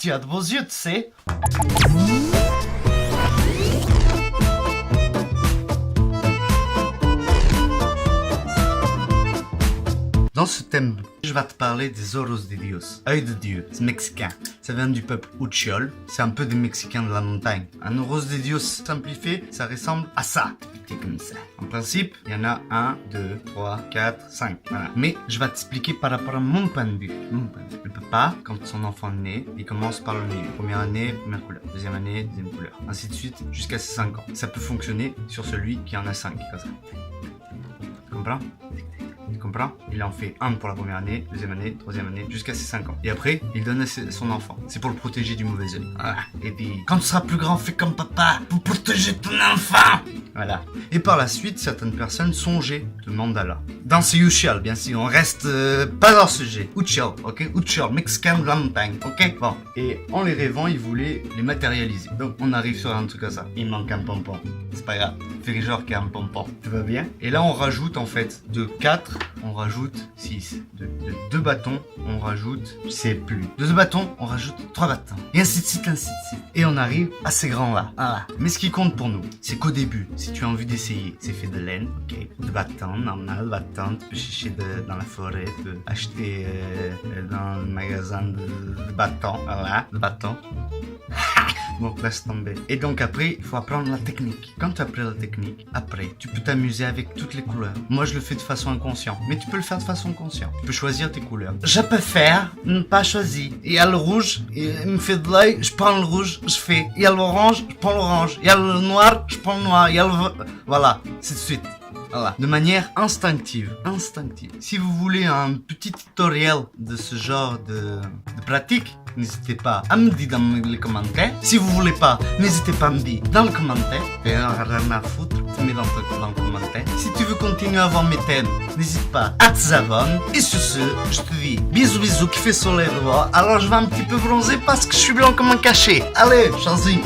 Tu as de beaux yeux, tu sais. Dans ce thème, je vais te parler des ojos de Dios, œil de Dieu, c'est mexicain. Ça vient du peuple Huichol, c'est un peu des Mexicains de la montagne. Un ojos de Dios simplifié, ça ressemble à ça, petit comme ça. En principe, il y en a 1, 2, 3, 4, 5, voilà. Mais je vais t'expliquer par rapport à mon point de vue. Le papa, quand son enfant est né, il commence par le milieu. Première année, première couleur. Deuxième année, deuxième couleur. Ainsi de suite, jusqu'à ses 5 ans. Ça peut fonctionner sur celui qui en a 5, comme ça. Tu comprends? Tu comprends? Il en fait un pour la première année, deuxième année, troisième année, jusqu'à ses 5 ans. Et après, il donne à son enfant. C'est pour le protéger du mauvais œil. Voilà. Et puis, quand tu seras plus grand, fais comme papa pour protéger ton enfant. Voilà. Et par la suite, certaines personnes songeaient de mandala. Dans ce Huichol, bien sûr, on reste pas dans ce sujet. Huichol, ok? Huichol, mexicain de la montagne, ok? Bon. Et en les rêvant, ils voulaient les matérialiser. Donc, on arrive sur un truc comme ça. Il manque un pompon. C'est pas grave. Fais genre qu'il y a un pompon. Tu vas bien? Et là, on rajoute en fait de 4, on rajoute 6. De 2 bâtons, on rajoute, je sais plus. De 2 bâtons, on rajoute 3 bâtons. Et ainsi de suite, ainsi de suite. Et on arrive à ces grands-là. Voilà. Mais ce qui compte pour nous, c'est qu'au début, si tu as envie d'essayer, c'est fait de laine, ok? De bâtons, normal, bâtons. Tu peux chercher dans la forêt, tu peux acheter dans le magasin de bâtons. Voilà, de bâtons. Bon, laisse tomber. Et donc après, il faut apprendre la technique. Quand tu apprends la technique, après, tu peux t'amuser avec toutes les couleurs. Moi, je le fais de façon inconsciente, mais tu peux le faire de façon consciente. Tu peux choisir tes couleurs. Je peux faire ne pas choisir. Il y a le rouge, il me fait de l'œil, je prends le rouge, je fais. Il y a l'orange, je prends l'orange. Il y a le noir, je prends le noir. Il y a le... Voilà, c'est de suite. Voilà. De manière instinctive. Si vous voulez un petit tutoriel de ce genre de pratique, n'hésitez pas à me dire dans les commentaires. Si vous voulez pas, n'hésitez pas à me dire dans le commentaire. Et rien à foutre, tu mets dans le commentaire. Si tu veux continuer à voir mes thèmes, n'hésite pas à te abonner. Et sur ce, je te dis bisous qui fait soleil dehors. Alors je vais un petit peu bronzer parce que je suis blanc comme un cachet. Allez, chans-y.